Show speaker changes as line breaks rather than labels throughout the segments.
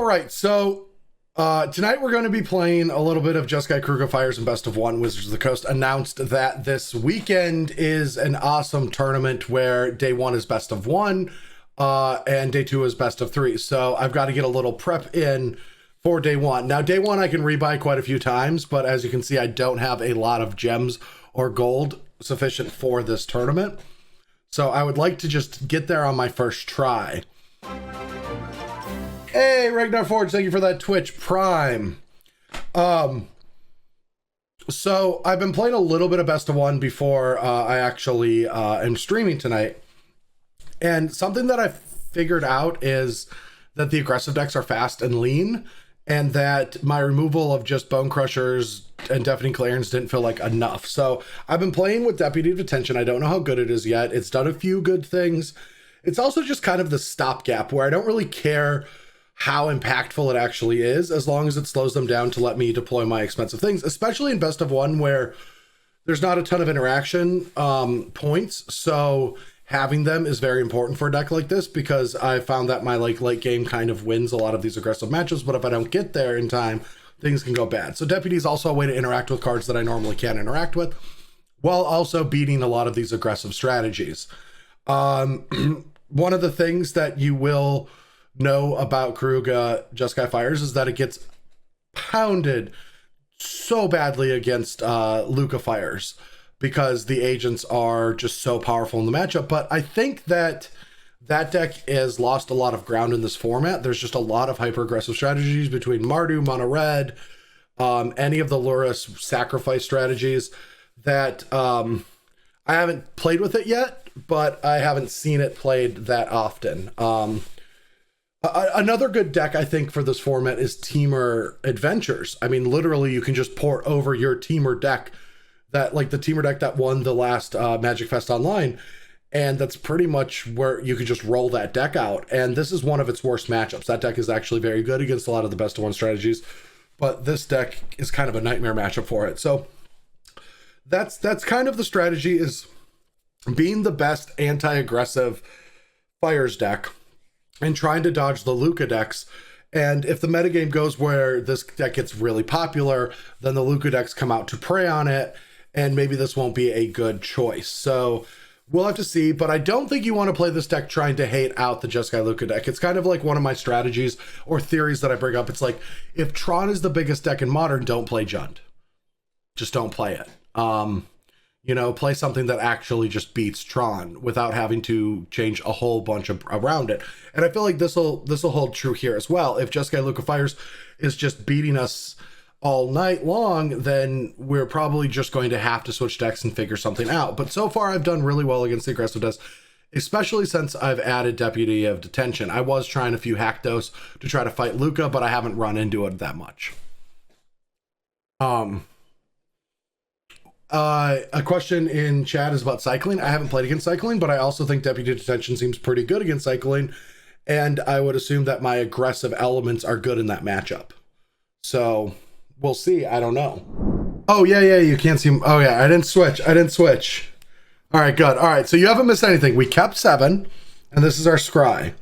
right, so tonight we're going to be playing a little bit of Jeskai Keruga Fires and Best of One. Wizards of the Coast announced that this weekend is an awesome tournament where day one is Best of One and day two is Best of Three. So I've got to get a little prep in for day one. Now, day one I can rebuy quite a few times, but as you can see, I don't have a lot of gems or gold sufficient for this tournament. So I would like to just get there on my first try. Hey, Ragnar Forge, thank you for that Twitch Prime. So I've been playing a little bit of Best of One before I actually am streaming tonight. And something that I figured out is that the aggressive decks are fast and lean, and that my removal of just Bone Crushers and Deafening Clarions didn't feel like enough. So I've been playing with Deputy of Detention. I don't know how good it is yet. It's done a few good things. It's also just kind of the stopgap where I don't really care how impactful it actually is, as long as it slows them down to let me deploy my expensive things, especially in Best of One where there's not a ton of interaction points. So having them is very important for a deck like this, because I found that my late game kind of wins a lot of these aggressive matches, but if I don't get there in time, things can go bad. So Deputy is also a way to interact with cards that I normally can't interact with, while also beating a lot of these aggressive strategies. One of the things that you will know about Keruga Jeskai Fires is that it gets pounded so badly against Lukka Fires, because the agents are just so powerful in the matchup. But I think that that deck has lost a lot of ground in this format. There's just a lot of hyper aggressive strategies between Mardu, Mono Red, any of the Lurrus sacrifice strategies that I haven't played with it yet, but I haven't seen it played that often. Another good deck, I think, for this format is Teamer Adventures. I mean, literally, you can just port over your Teamer deck, that like the Teamer deck that won the last Magic Fest Online, and that's pretty much where you could just roll that deck out. And this is one of its worst matchups. That deck is actually very good against a lot of the Best of One strategies, but this deck is kind of a nightmare matchup for it. So that's kind of the strategy, is being the best anti-aggressive Fires deck and trying to dodge the Lukka decks. And if the metagame goes where this deck gets really popular, then the Lukka decks come out to prey on it, and maybe this won't be a good choice. So we'll have to see, but I don't think you want to play this deck trying to hate out the Jeskai Lukka deck. It's kind of like one of my strategies or theories that I bring up. It's like, if Tron is the biggest deck in Modern, don't play Jund. Just don't play it. You know, play something that actually just beats Tron without having to change a whole bunch around it. And I feel like this will hold true here as well. If Jeskai Keruga Fires is just beating us all night long, then we're probably just going to have to switch decks and figure something out. But so far, I've done really well against the aggressive decks, especially since I've added Deputy of Detention. I was trying a few Hackdos to try to fight Lukka, but I haven't run into it that much. A question in chat is about cycling. I haven't played against cycling, but I also think Deputy Detention seems pretty good against cycling, and I would assume that my aggressive elements are good in that matchup. So we'll see. I don't know. Oh yeah, you can't see. Oh yeah, I didn't switch. All right, good. All right, so you haven't missed anything. We kept 7, and this is our scry,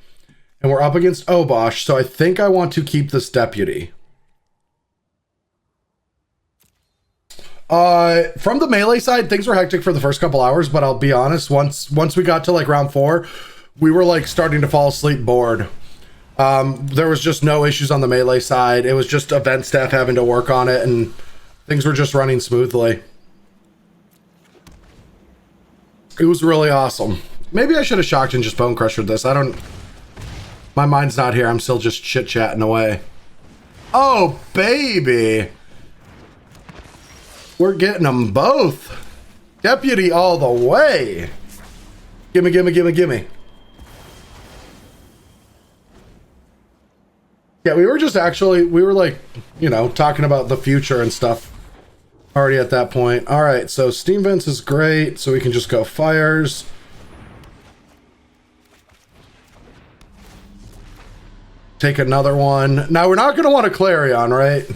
and we're up against Obosh. So I think I want to keep this Deputy. From the melee side, things were hectic for the first couple hours, but I'll be honest, once we got to like round 4, we were like starting to fall asleep bored. There was just no issues on the melee side. It was just event staff having to work on it, and things were just running smoothly. It was really awesome. Maybe I should have shocked and just Bone Crushed this. My mind's not here. I'm still just chit-chatting away. Oh, baby. We're getting them both. Deputy all the way. Gimme. Yeah, we were like, you know, talking about the future and stuff already at that point. All right, so Steam Vents is great, so we can just go Fires. Take another one. Now, we're not going to want a Clarion, right?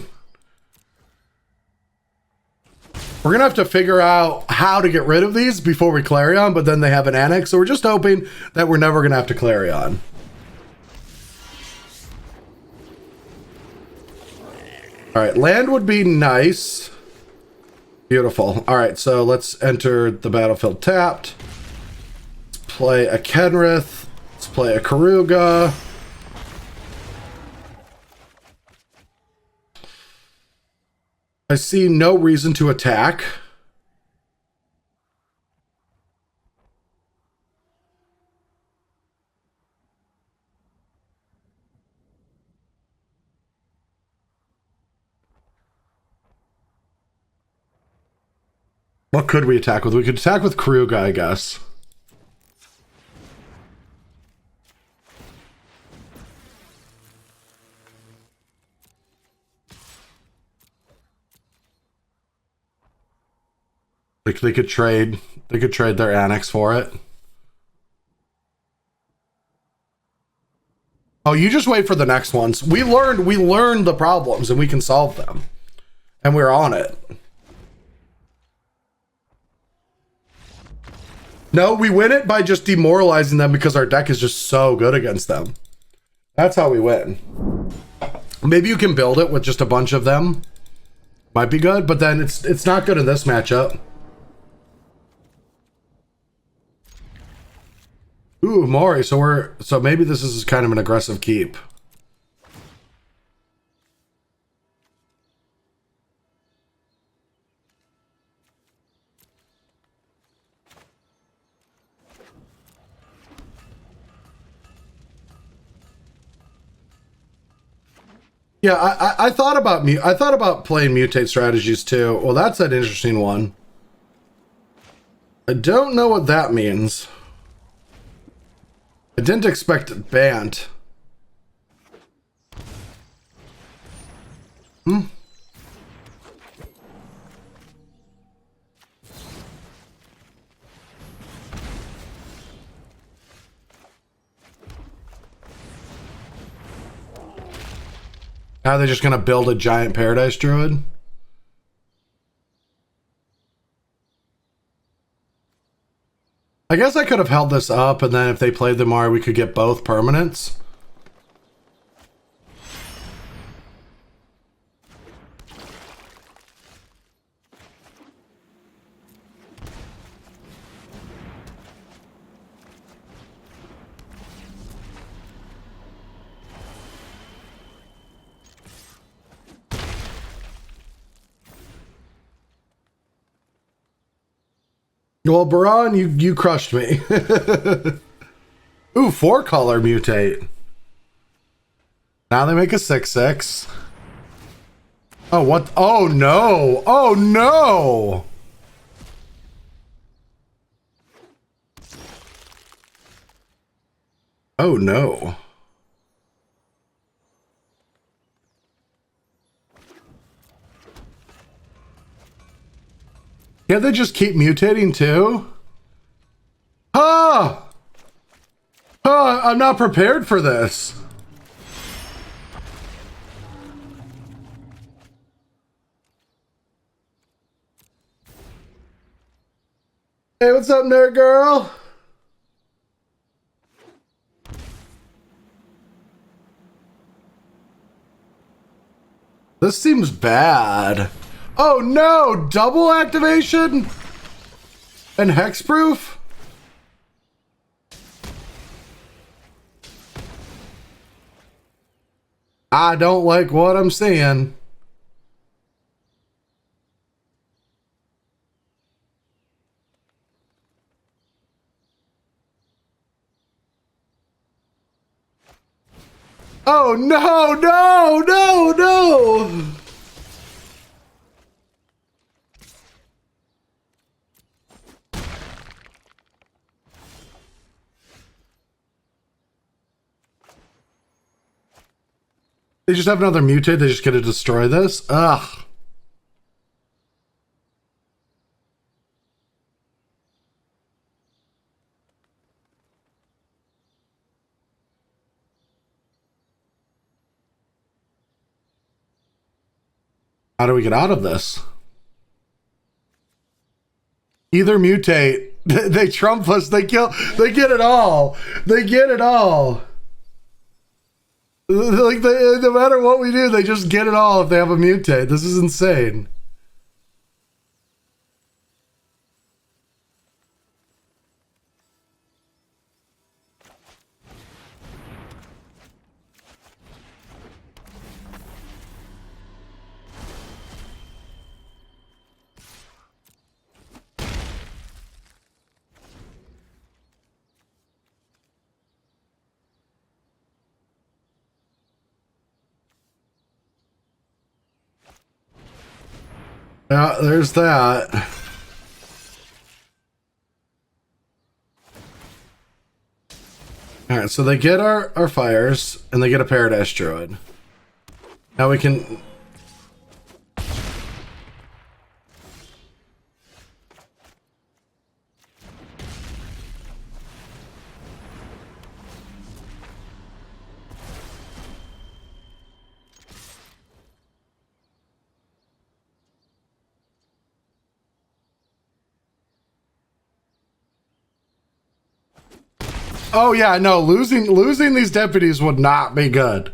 We're going to have to figure out how to get rid of these before we Clarion, but then they have an Annex, so we're just hoping that we're never going to have to Clarion. All right, land would be nice. Beautiful. All right, so let's enter the battlefield tapped. Let's play a Kenrith. Let's play a Keruga. I see no reason to attack. What could we attack with? We could attack with Keruga, I guess. Like they could trade their annex for it. Oh, you just wait for the next ones. We learned the problems and we can solve them. And we're on it. No, we win it by just demoralizing them because our deck is just so good against them. That's how we win. Maybe you can build it with just a bunch of them. Might be good, but then it's not good in this matchup. Ooh, Mori, so maybe this is kind of an aggressive keep. Yeah, I thought about playing mutate strategies too. Well, that's an interesting one. I don't know what that means. I didn't expect it banned. Hmm. Now they're just gonna build a giant Paradise Druid. I guess I could have held this up, and then if they played the Mari, we could get both permanents. Well, Baran, you crushed me. Ooh, 4-color mutate. Now they make a 6/6. Oh, what? Oh, no. Oh, no. Oh, no. Can't they just keep mutating too? Ah! Ah, I'm not prepared for this. Hey, what's up, nerd girl? This seems bad. Oh no! Double activation? And hexproof? I don't like what I'm seeing. Oh no, no, no, no! They just have another mutate, they just get to destroy this? Ugh. How do we get out of this? Either mutate. They trump us, they kill, they get it all. They get it all. Like, no matter what we do, they just get it all if they have a mutate. This is insane. Yeah, there's that. All right, so they get our fires, and they get a Paradise Druid. Now we can... Oh yeah, no, losing these deputies would not be good.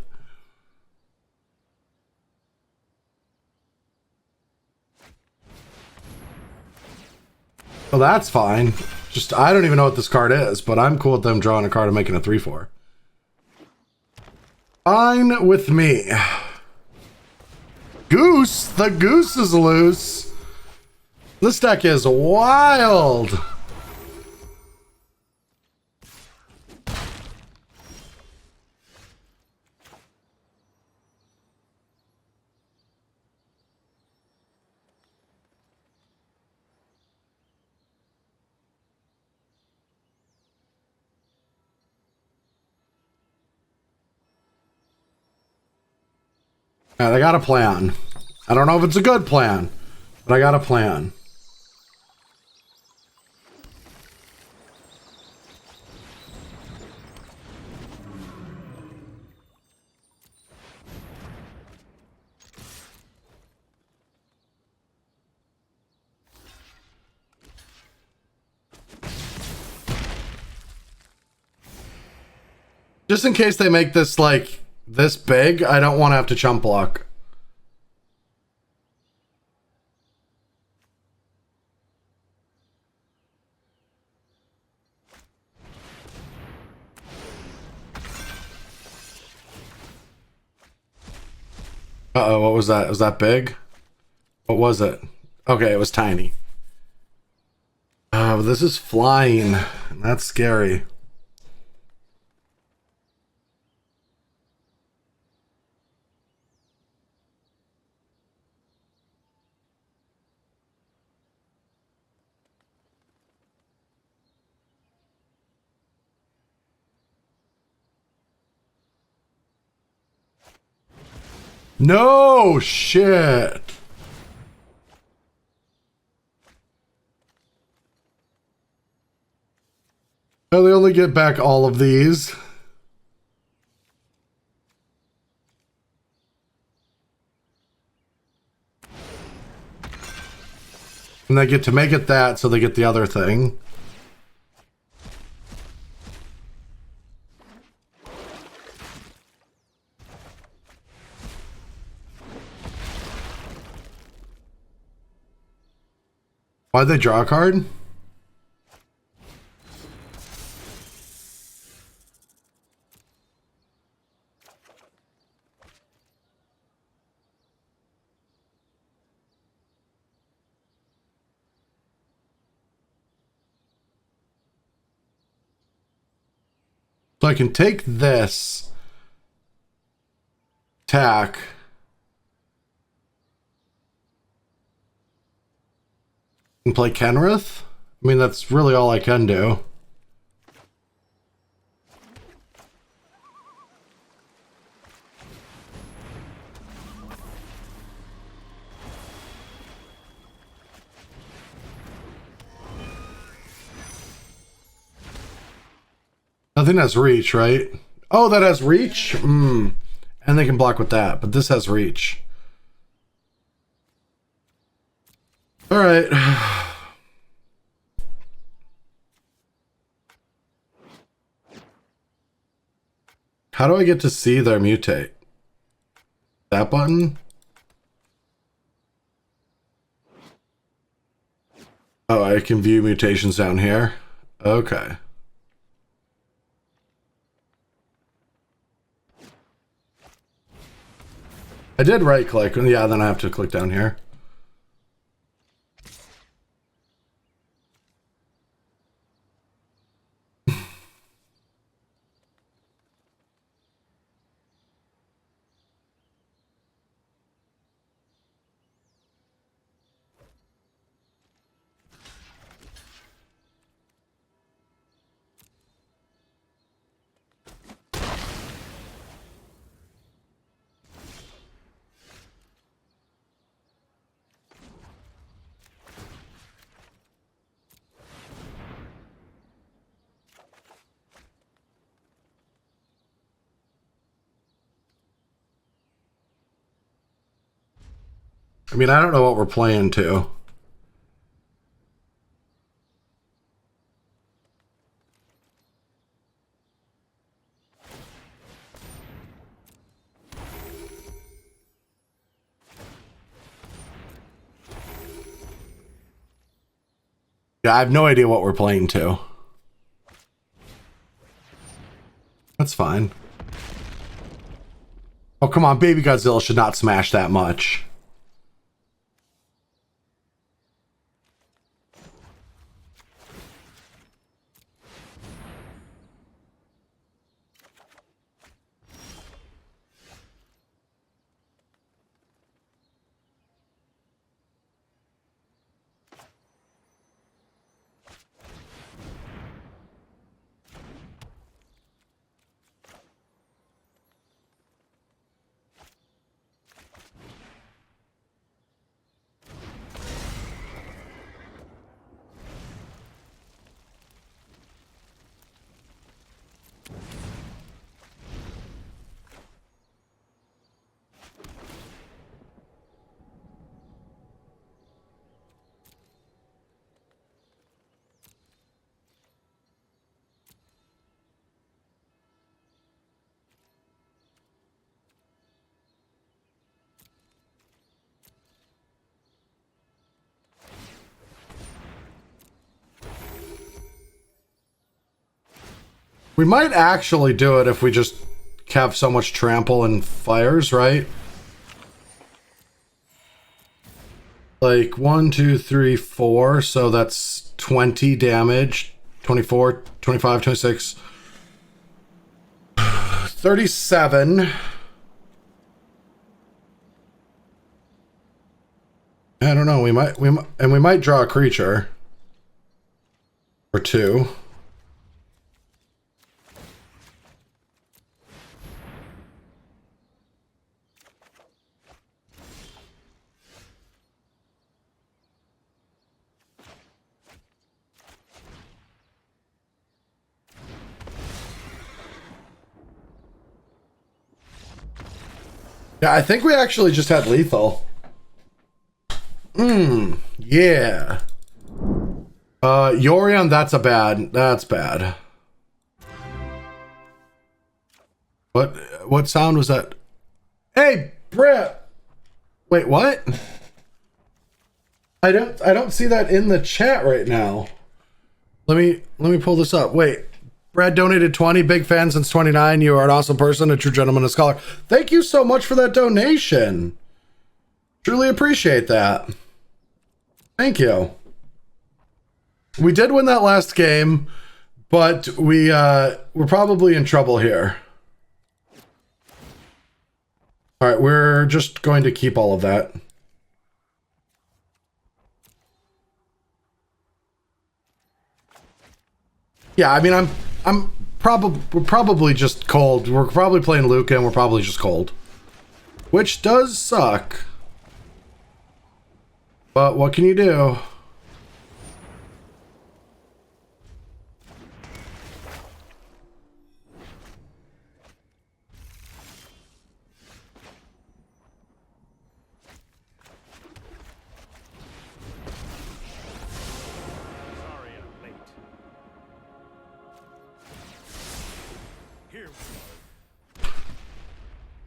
Well, that's fine. Just, I don't even know what this card is, but I'm cool with them drawing a card and making a 3/4. Fine with me. Goose? The goose is loose. This deck is wild. Yeah, I got a plan. I don't know if it's a good plan, but I got a plan. Just in case they make this, like, this big, I don't want to have to chump block. Uh-oh, what was that? Was that big? What was it? Okay, it was tiny. Oh, this is flying. That's scary. No shit. Oh, they only get back all of these. And they get to make it that, so they get the other thing. Why'd they draw a card? So I can take this, attack, and play Kenrith? I mean, that's really all I can do. Nothing has reach, right? Oh, that has reach? And they can block with that, but this has reach. All right. How do I get to see their mutate? That button? Oh, I can view mutations down here. Okay. I did right click. Yeah, then I have to click down here. I mean, I don't know what we're playing to. Yeah, I have no idea what we're playing to. That's fine. Oh, come on. Baby Godzilla should not smash that much. We might actually do it if we just have so much trample and fires, right? Like 1, 2, 3, 4. So that's 20 damage. 24, 25, 26. 37. I don't know. We might draw a creature or two. Yeah, I think we actually just had lethal. Yeah. Yorion, that's bad. What sound was that? Hey, Brett. Wait, what? I don't see that in the chat right now. Let me pull this up. Wait. Brad donated 20. Big fan since 29. You are an awesome person, a true gentleman, a scholar. Thank you so much for that donation. Truly appreciate that. Thank you. We did win that last game, but we're probably in trouble here. All right, we're just going to keep all of that. Yeah, I mean, we're probably just cold. We're probably playing Lukka and we're probably just cold. Which does suck. But what can you do?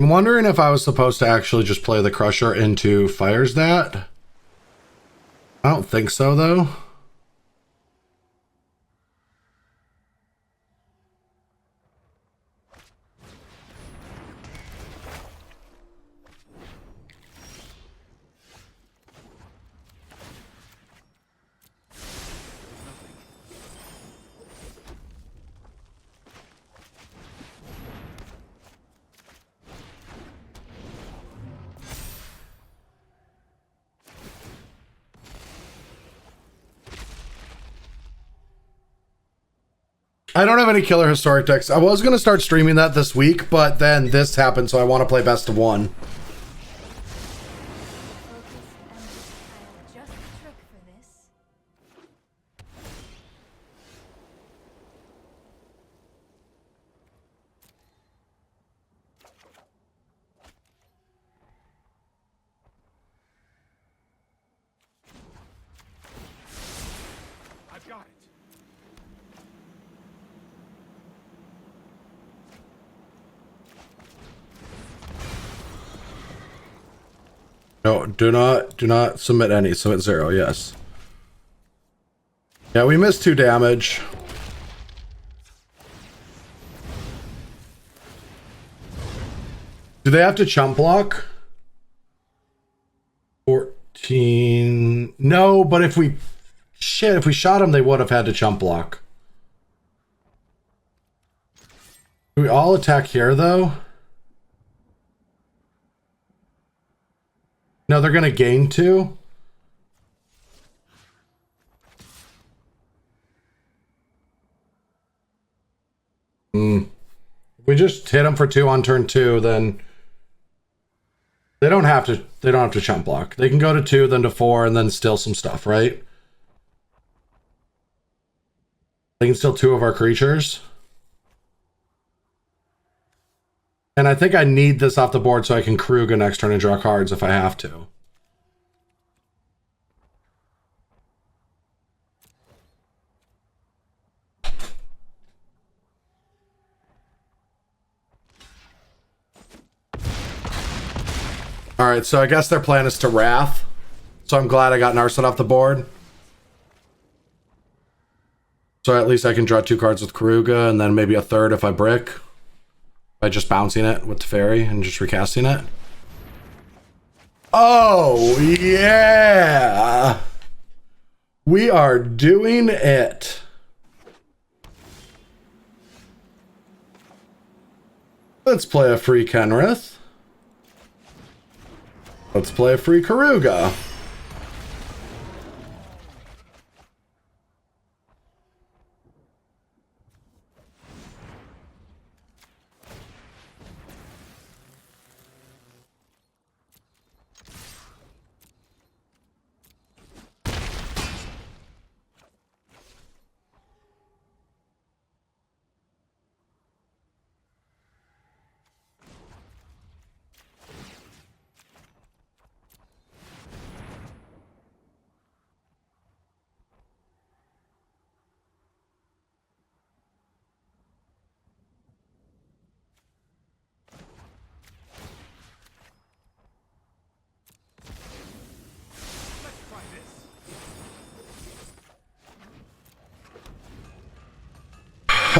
I'm wondering if I was supposed to actually just play the Crusher into Fires that. I don't think so, though. I don't have any killer historic decks. I was going to start streaming that this week, but then this happened, so I want to play best of one. No, do not submit any. Submit 0, yes. Yeah, we missed 2 damage. Do they have to chump block? 14. No, but if we... Shit, if we shot him, they would have had to chump block. Do we all attack here, though? No, they're going to gain 2. If we just hit them for 2 on turn 2, then they don't have to chump block. They can go to 2, then to 4, and then steal some stuff, right? They can steal 2 of our creatures. And I think I need this off the board so I can Keruga next turn and draw cards if I have to. Alright, so I guess their plan is to Wrath. So I'm glad I got Narset off the board. So at least I can draw 2 cards with Keruga and then maybe a third if I brick. By just bouncing it with Teferi and just recasting it. Oh, yeah! We are doing it. Let's play a free Kenrith. Let's play a free Keruga.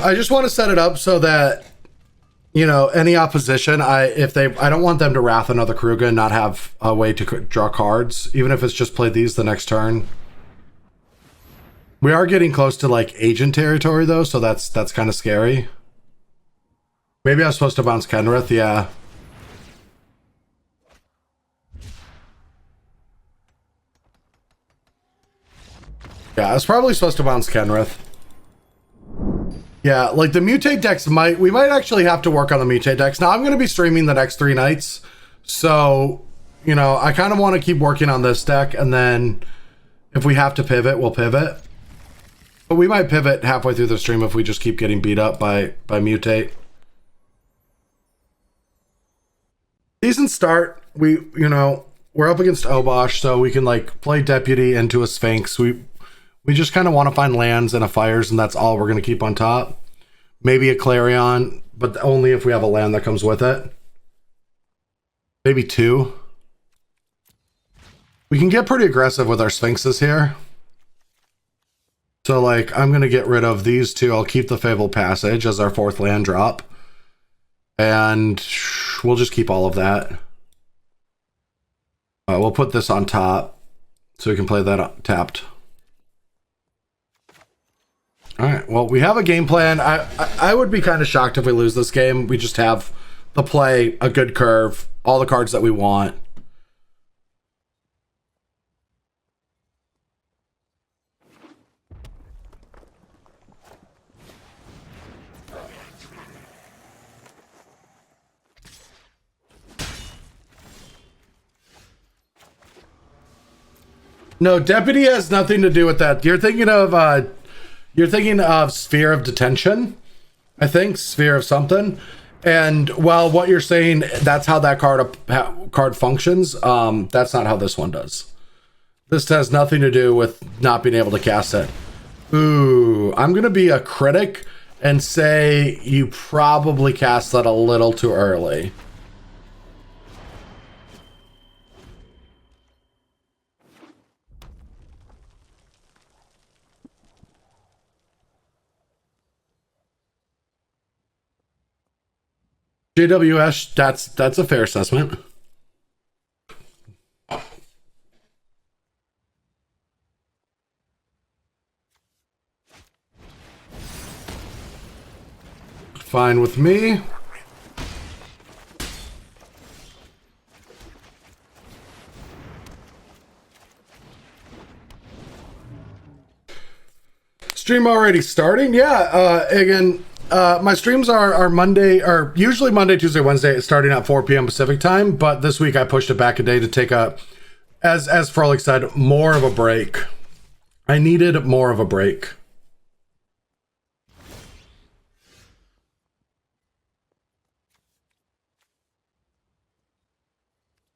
I just want to set it up so that, you know, any opposition, I don't want them to Wrath another Keruga and not have a way to draw cards, even if it's just play these the next turn. We are getting close to like agent territory though, so that's kind of scary. Maybe I was supposed to bounce Kenrith, yeah. Yeah, I was probably supposed to bounce Kenrith. Yeah, like the mutate decks we might actually have to work on the mutate decks. Now I'm going to be streaming the next 3 nights. So, you know, I kind of want to keep working on this deck. And then if we have to pivot, we'll pivot. But we might pivot halfway through the stream if we just keep getting beat up by mutate. Decent start. You know, we're up against Obosh, so we can like play Deputy into a Sphinx. We just kind of want to find lands and a Fires, and that's all we're going to keep on top. Maybe a Clarion, but only if we have a land that comes with it. Maybe 2. We can get pretty aggressive with our Sphinxes here. So, like, I'm going to get rid of these 2. I'll keep the Fabled Passage as our 4th land drop. And we'll just keep all of that. We'll put this on top so we can play that tapped. All right, well, we have a game plan. I would be kind of shocked if we lose this game. We just have the play, a good curve, all the cards that we want. No, Deputy has nothing to do with that. You're thinking of Sphere of Detention, I think, Sphere of something. And while what you're saying, that's how that card functions, that's not how this one does. This has nothing to do with not being able to cast it. Ooh, I'm going to be a critic and say you probably cast that a little too early. JWS, that's a fair assessment. Fine with me. Stream already starting? Yeah, again, my streams are Monday, or usually Monday, Tuesday, Wednesday, starting at 4 p.m. Pacific time, but this week I pushed it back a day to take a, as Frolic said, more of a break. I needed more of a break.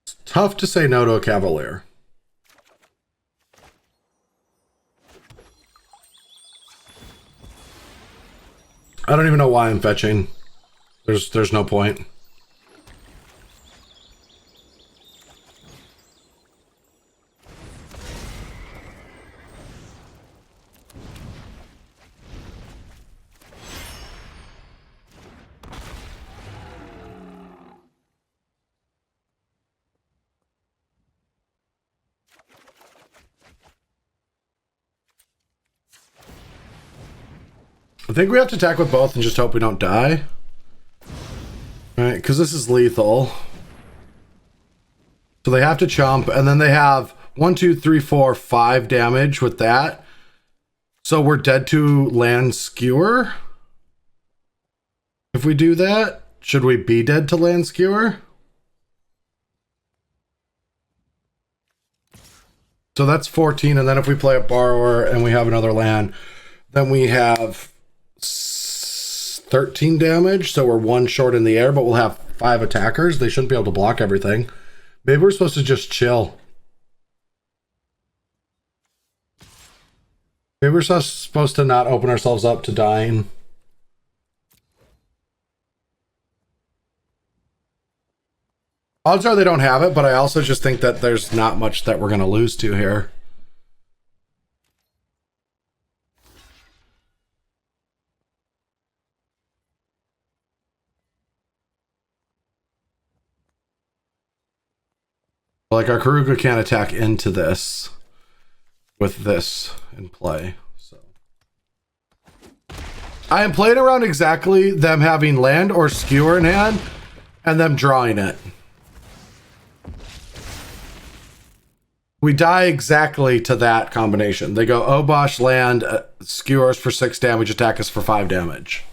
It's tough to say no to a Cavalier. I don't even know why I'm fetching. There's no point. I think we have to attack with both and just hope we don't die. Alright, because this is lethal. So they have to chump, and then they have 1, 2, 3, 4, 5 damage with that. So we're dead to land skewer. If we do that, should we be dead to land skewer? So that's 14, and then if we play a borrower and we have another land, then we have 13 damage, so we're 1 short in the air, but we'll have 5 attackers. They shouldn't be able to block everything. Maybe we're supposed to just chill. Maybe we're supposed to not open ourselves up to dying. Odds are they don't have it, but I also just think that there's not much that we're going to lose to here. Like, our Keruga can't attack into this with this in play. So I am playing around exactly them having land or skewer in hand and them drawing it. We die exactly to that combination. They go Obosh, land, skewers for 6 damage, attack us for 5 damage.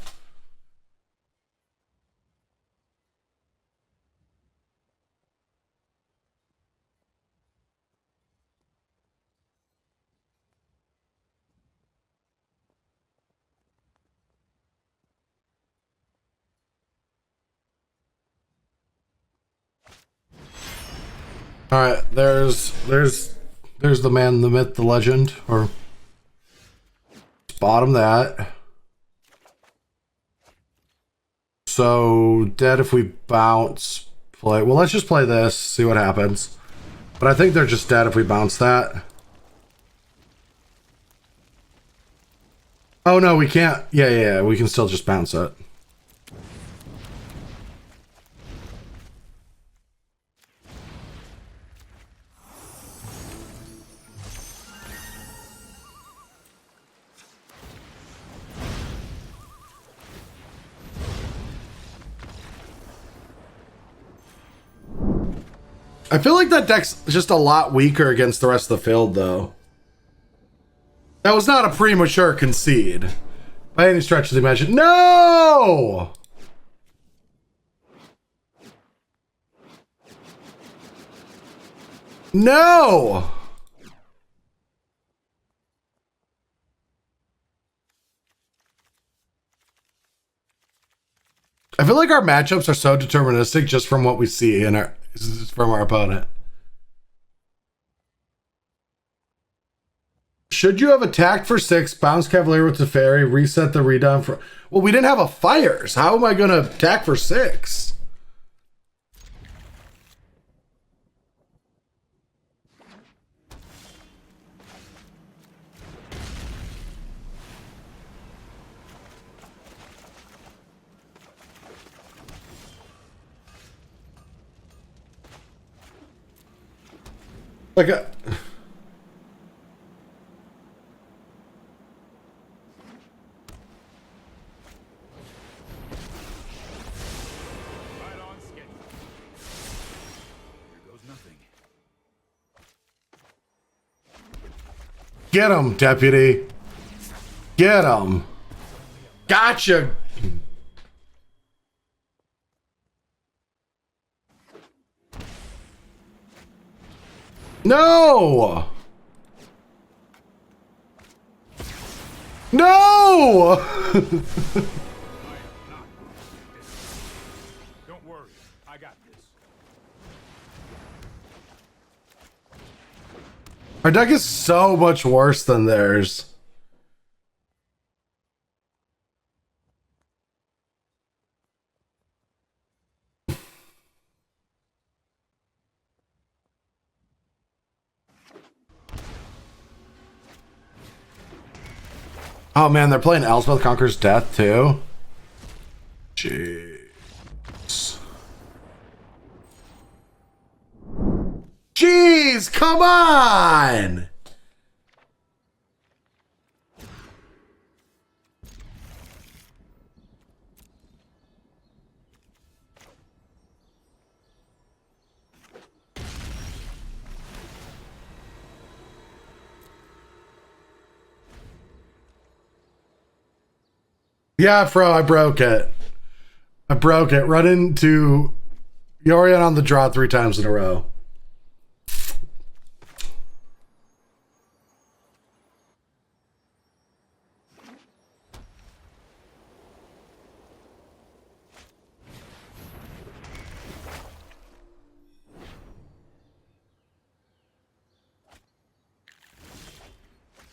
All right, there's the man, the myth, the legend, or bottom that. So dead if we bounce, play. Well, let's just play this, see what happens. But I think they're just dead if we bounce that. Oh no, we can't. Yeah, we can still just bounce it. I feel like that deck's just a lot weaker against the rest of the field, though. That was not a premature concede. By any stretch of the imagination. No! No! I feel like our matchups are so deterministic just from what we see in our from our opponent. Should you have attacked for 6, bounce Cavalier with the Fairy, reset the redone for... Well, we didn't have a Fires. How am I going to attack for 6? Like a... Get him, deputy. Get him. Gotcha. No. No.
Don't worry. I got this.
Our deck is so much worse than theirs. Oh man, they're playing Elspeth Conquers Death too? Jeez. Jeez, come on! Yeah, Fro, I broke it. I broke it. Run into Yorion on the draw 3 times in a row.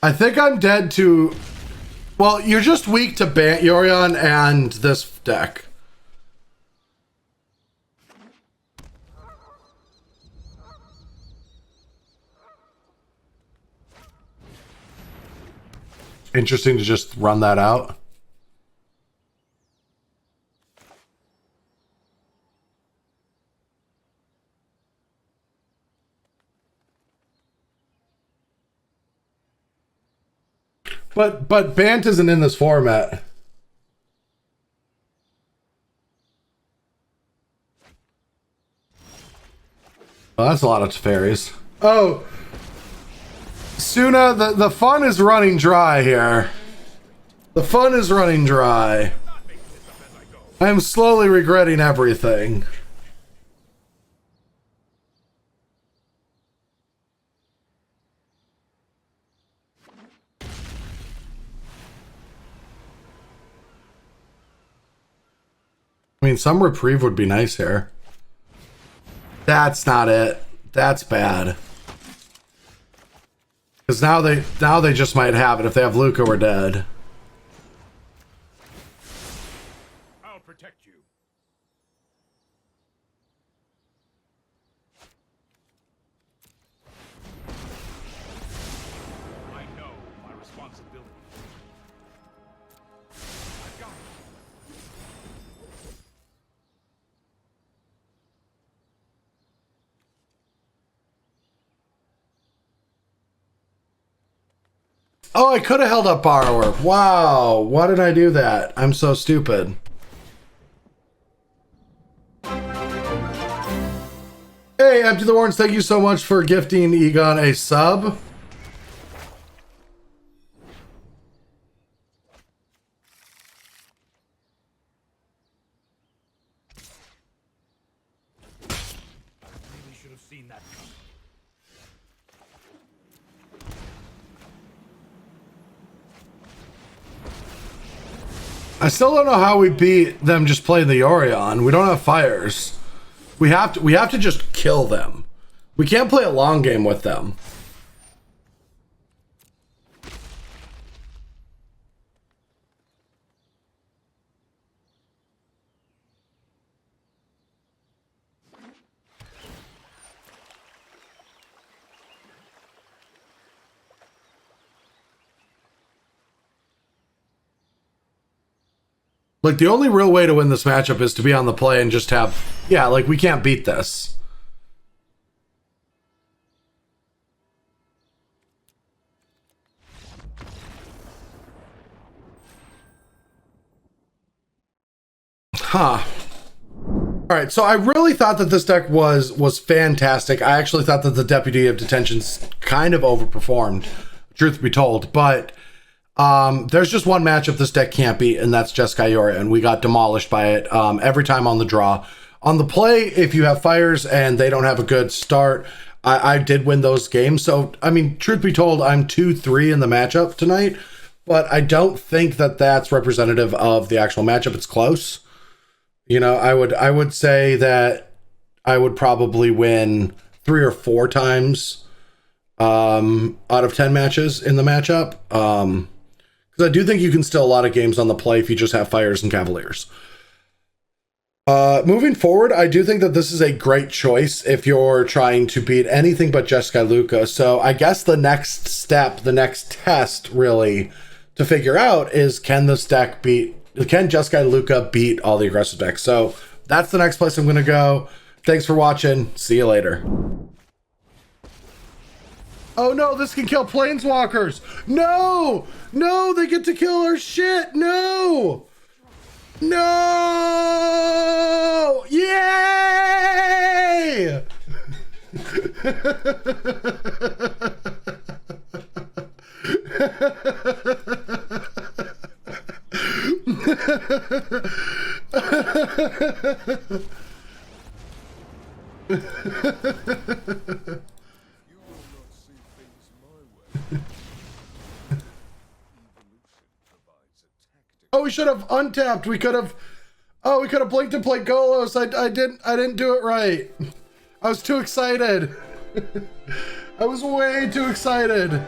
I think I'm dead to... Well, you're just weak to Yorion and this deck. Interesting to just run that out. But Bant isn't in this format. Well, that's a lot of fairies. Oh, Suna, the fun is running dry here. The fun is running dry. I am slowly regretting everything. I mean, some reprieve would be nice here. That's not it. That's bad. Because now they just might have it. If they have Lukka, we're dead.
I'll protect you. responsibility. I've got it.
Oh, I could have held up Borrower. Wow. Why did I do that? I'm so stupid. Hey, Empty the Warrants, thank you so much for gifting Egon a sub.
Really should have seen that coming.
I still don't know how we beat them just playing the Orion. We don't have fires. We have to just kill them. We can't play a long game with them. Like, the only real way to win this matchup is to be on the play and just have... Yeah, like, we can't beat this. Huh. Alright, so I really thought that this deck was fantastic. I actually thought that the Deputy of Detention's kind of overperformed, truth be told, but... there's just one matchup this deck can't beat, and that's Jeskai Keruga, and we got demolished by it every time on the draw. On the play, if you have fires and they don't have a good start, I did win those games. So, I mean, truth be told, I'm 2-3 in the matchup tonight, but I don't think that that's representative of the actual matchup. It's close. You know, I would say that I would probably win 3 or 4 times out of 10 matches in the matchup. Because I do think you can steal a lot of games on the play if you just have fires and cavaliers. Moving forward, I do think that this is a great choice if you're trying to beat anything but Jeskai Lukka. So I guess the next step, the next test really to figure out is, can Jeskai Lukka beat all the aggressive decks? So that's the next place I'm going to go. Thanks for watching. See you later. Oh no, this can kill planeswalkers. No, no, they get to kill our shit. No, no, yay. Oh, we should have untapped. We could have. Oh, we could have blinked and played Golos. I didn't do it right. I was too excited. I was way too excited.